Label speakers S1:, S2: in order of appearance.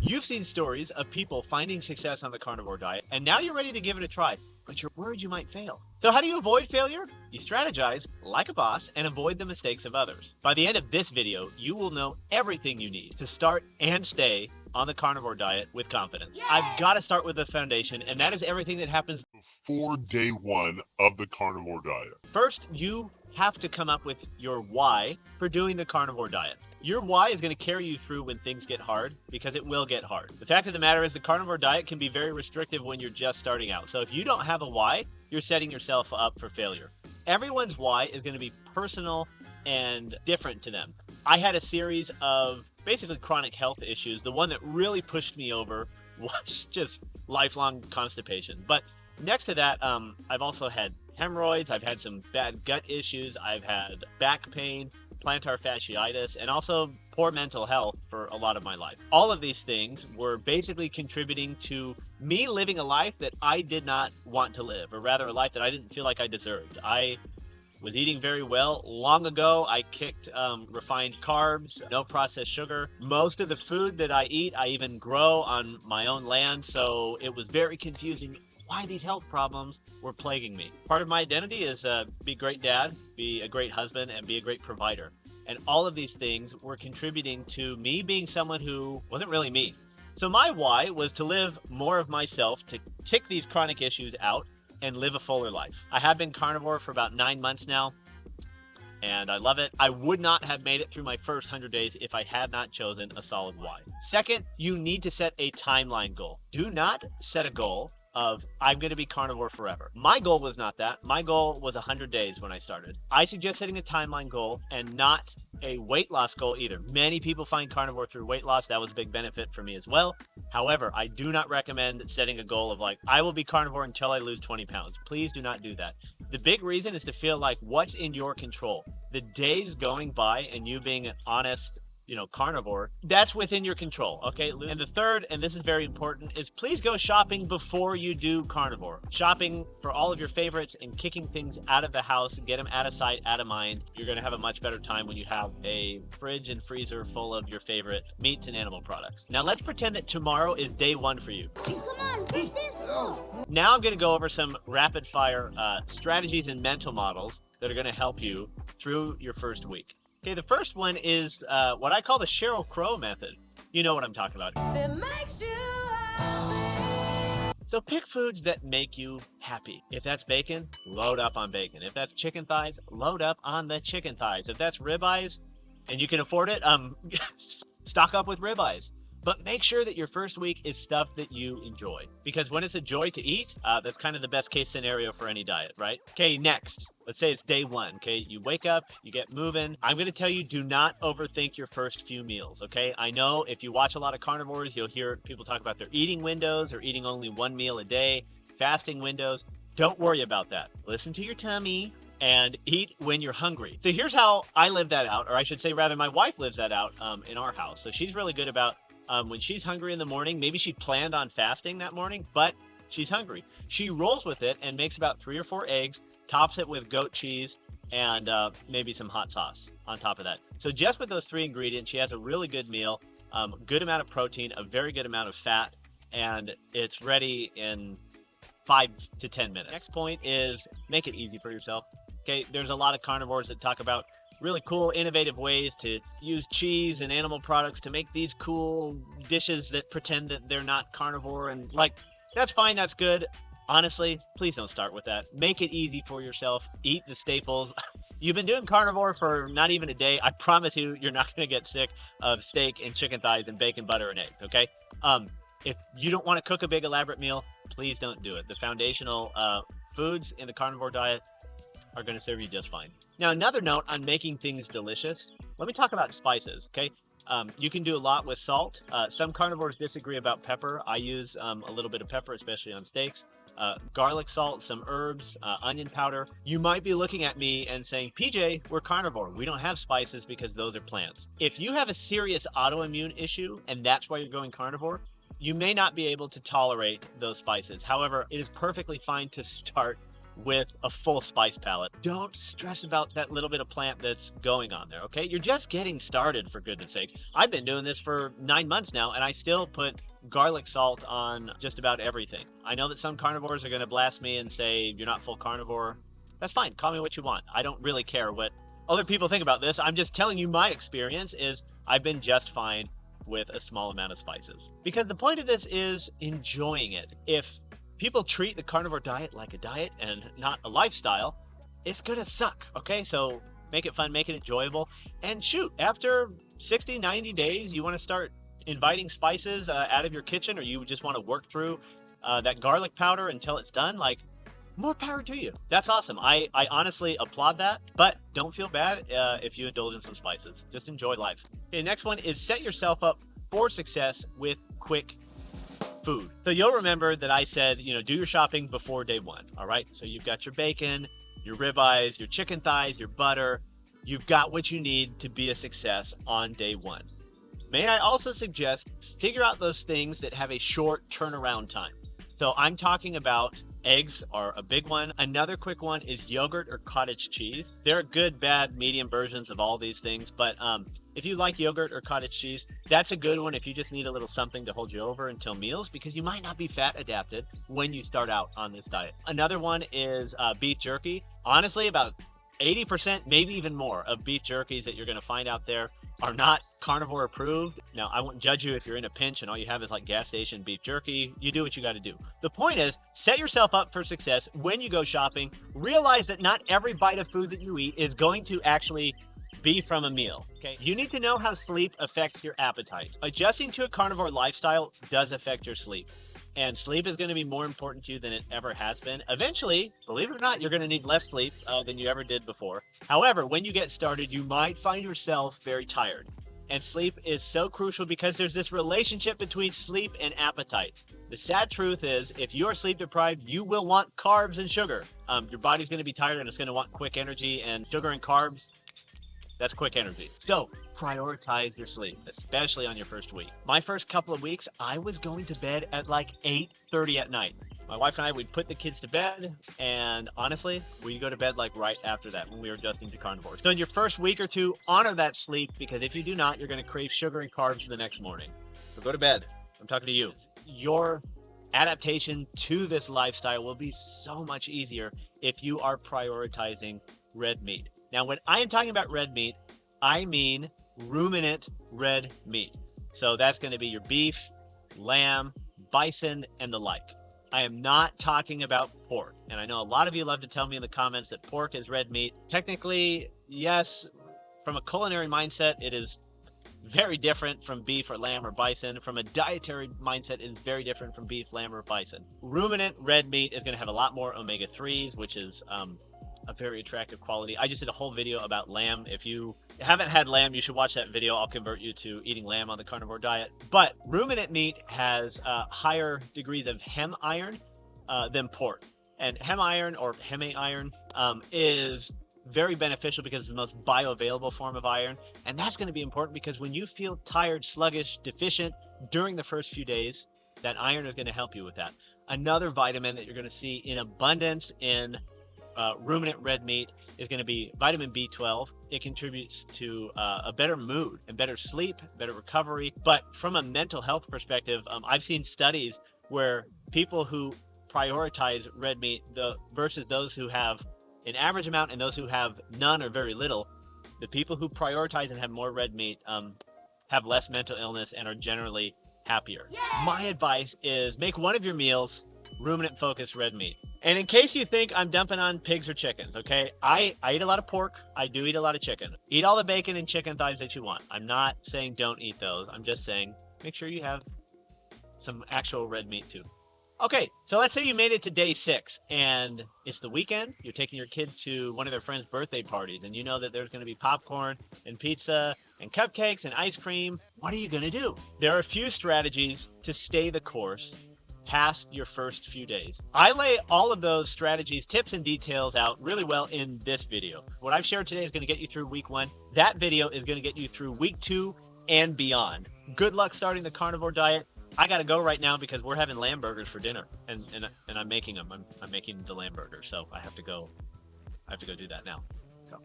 S1: You've seen stories of people finding success on the carnivore diet, and now you're ready to give it a try, but you're worried you might fail. So how do you avoid failure? You strategize like a boss and avoid the mistakes of others. By the end of this video, you will know everything you need to start and stay on the carnivore diet with confidence. Yay! I've got to start with the foundation, and that is everything that happens
S2: before day one of the carnivore diet.
S1: First, you have to come up with your why for doing the carnivore diet. Your why is going to carry you through when things get hard, because it will get hard. The fact of the matter is the carnivore diet can be very restrictive when you're just starting out. So if you don't have a why, you're setting yourself up for failure. Everyone's why is going to be personal and different to them. I had a series of basically chronic health issues. The one that really pushed me over was just lifelong constipation. But next to that, I've also had hemorrhoids. I've had some bad gut issues. I've had back pain, plantar fasciitis, and also poor mental health for a lot of my life. All of these things were basically contributing to me living a life that I did not want to live, or rather a life that I didn't feel like I deserved. I was eating very well. Long ago, I kicked refined carbs, no processed sugar. Most of the food that I eat, I even grow on my own land, so it was very confusing why these health problems were plaguing me. Part of my identity is be a great dad, be a great husband, and be a great provider. And all of these things were contributing to me being someone who wasn't really me. So my why was to live more of myself, to kick these chronic issues out and live a fuller life. I have been carnivore for about 9 months now, and I love it. I would not have made it through my first 100 days if I had not chosen a solid why. Second, you need to set a timeline goal. Do not set a goal of I'm going to be carnivore forever. My goal was not that. My goal was 100 days when I started. I suggest setting a timeline goal and not a weight loss goal either. Many people find carnivore through weight loss. That was a big benefit for me as well. However, I do not recommend setting a goal of like, I will be carnivore until I lose 20 pounds. Please do not do that. The big reason is to feel like what's in your control. The days going by and you being an honest, carnivore, that's within your control, okay? And the third, and this is very important, is please go shopping before you do carnivore. Shopping for all of your favorites and kicking things out of the house, get them out of sight, out of mind. You're gonna have a much better time when you have a fridge and freezer full of your favorite meats and animal products. Now let's pretend that tomorrow is day one for you.
S3: Come on, what's this?
S1: Now I'm gonna go over some rapid fire strategies and mental models that are gonna help you through your first week. Okay, the first one is what I call the Sheryl Crow method. You know what I'm talking about.
S3: That makes you happy.
S1: So pick foods that make you happy. If that's bacon, load up on bacon. If that's chicken thighs, load up on the chicken thighs. If that's ribeyes and you can afford it, stock up with ribeyes. But make sure that your first week is stuff that you enjoy. Because when it's a joy to eat, that's kind of the best case scenario for any diet, right? Okay, next. Let's say it's day one, okay? You wake up, you get moving. I'm gonna tell you, do not overthink your first few meals, okay? I know if you watch a lot of carnivores, you'll hear people talk about their eating windows or eating only one meal a day, fasting windows. Don't worry about that. Listen to your tummy and eat when you're hungry. So here's how I live that out, or I should say rather my wife lives that out in our house. So she's really good about when she's hungry in the morning, maybe she planned on fasting that morning, but she's hungry. She rolls with it and makes about 3 or 4 eggs, tops it with goat cheese, and maybe some hot sauce on top of that. So just with those 3 ingredients, she has a really good meal, good amount of protein, a very good amount of fat, and it's ready in 5 to 10 minutes. Next point is make it easy for yourself. Okay, there's a lot of carnivores that talk about really cool, innovative ways to use cheese and animal products to make these cool dishes that pretend that they're not carnivore. And that's fine, that's good. Honestly, please don't start with that. Make it easy for yourself. Eat the staples. You've been doing carnivore for not even a day. I promise you, you're not going to get sick of steak and chicken thighs and bacon, butter, and eggs, okay? If you don't want to cook a big elaborate meal, please don't do it. The foundational foods in the carnivore diet are going to serve you just fine. Now, another note on making things delicious, let me talk about spices, okay? You can do a lot with salt. Some carnivores disagree about pepper. I use a little bit of pepper, especially on steaks. Garlic salt, some herbs, onion powder. You might be looking at me and saying, PJ, we're carnivore. We don't have spices because those are plants. If you have a serious autoimmune issue and that's why you're going carnivore, you may not be able to tolerate those spices. However, it is perfectly fine to start with a full spice palette. Don't stress about that little bit of plant that's going on there, okay? You're just getting started, for goodness sakes. I've been doing this for 9 months now, and I still put garlic salt on just about everything. I know that some carnivores are going to blast me and say, you're not full carnivore. That's fine. Call me what you want. I don't really care what other people think about this. I'm just telling you my experience is I've been just fine with a small amount of spices. Because the point of this is enjoying it. If people treat the carnivore diet like a diet and not a lifestyle, it's gonna suck, okay? So make it fun, make it enjoyable, and shoot, after 60, 90 days, you wanna start inviting spices out of your kitchen, or you just wanna work through that garlic powder until it's done, like, more power to you. That's awesome. I honestly applaud that, but don't feel bad if you indulge in some spices. Just enjoy life. Okay, next one is set yourself up for success with quick food. So you'll remember that I said, do your shopping before day one. All right. So you've got your bacon, your ribeyes, your chicken thighs, your butter. You've got what you need to be a success on day one. May I also suggest figure out those things that have a short turnaround time. So I'm talking about eggs are a big one. Another quick one is yogurt or cottage cheese. There are good, bad, medium versions of all these things, but if you like yogurt or cottage cheese, that's a good one if you just need a little something to hold you over until meals, because you might not be fat adapted when you start out on this diet. Another one is beef jerky. Honestly, about 80%, maybe even more, of beef jerkies that you're going to find out there are not carnivore approved. Now, I won't judge you if you're in a pinch and all you have is like gas station beef jerky. You do what you got to do. The point is, set yourself up for success when you go shopping. Realize that not every bite of food that you eat is going to actually be from a meal. Okay, you need to know how sleep affects your appetite. Adjusting to a carnivore lifestyle does affect your sleep. And sleep is going to be more important to you than it ever has been. Eventually, believe it or not, you're going to need less sleep than you ever did before. However, when you get started, you might find yourself very tired. And sleep is so crucial because there's this relationship between sleep and appetite. The sad truth is, if you're sleep deprived, you will want carbs and sugar. Your body's going to be tired and it's going to want quick energy, and sugar and carbs, that's quick energy. So prioritize your sleep, especially on your first week. My first couple of weeks, I was going to bed at like 8:30 at night. My wife and I would put the kids to bed, and honestly, we'd go to bed like right after that when we were adjusting to carnivore. So in your first week or two, honor that sleep, because if you do not, you're going to crave sugar and carbs the next morning. So go to bed. I'm talking to you. Your adaptation to this lifestyle will be so much easier if you are prioritizing red meat. Now, when I am talking about red meat, I mean ruminant red meat. So that's going to be your beef, lamb, bison, and the like. I am not talking about pork. And I know a lot of you love to tell me in the comments that pork is red meat. Technically, yes, from a culinary mindset, it is very different from beef or lamb or bison. From a dietary mindset, it is very different from beef, lamb, or bison. Ruminant red meat is going to have a lot more omega-3s, which is a very attractive quality. I just did a whole video about lamb. If you haven't had lamb, you should watch that video. I'll convert you to eating lamb on the carnivore diet. But ruminant meat has higher degrees of hem iron than pork. And hem iron, or heme iron, is very beneficial because it's the most bioavailable form of iron. And that's going to be important because when you feel tired, sluggish, deficient during the first few days, that iron is going to help you with that. Another vitamin that you're going to see in abundance in ruminant red meat is going to be vitamin B12. It contributes to a better mood and better sleep, better recovery. But from a mental health perspective, I've seen studies where people who prioritize red meat versus those who have an average amount and those who have none or very little, the people who prioritize and have more red meat have less mental illness and are generally happier. Yay! My advice is make one of your meals ruminant focused red meat. And in case you think I'm dumping on pigs or chickens, okay, I eat a lot of pork. I do eat a lot of chicken. Eat all the bacon and chicken thighs that you want. I'm not saying don't eat those. I'm just saying make sure you have some actual red meat too. Okay, so let's say you made it to day 6 and it's the weekend. You're taking your kid to one of their friends' birthday parties and you know that there's going to be popcorn and pizza and cupcakes and ice cream. What are you going to do? There are a few strategies to stay the course past your first few days. I lay all of those strategies, tips, and details out really well in this video. What I've shared today is going to get you through week 1. That video is going to get you through week 2 and beyond. Good luck starting the carnivore diet. I gotta go right now because we're having lamb burgers for dinner, and I'm making them. I'm making the lamb burgers, so I have to go. I have to go do that now. So.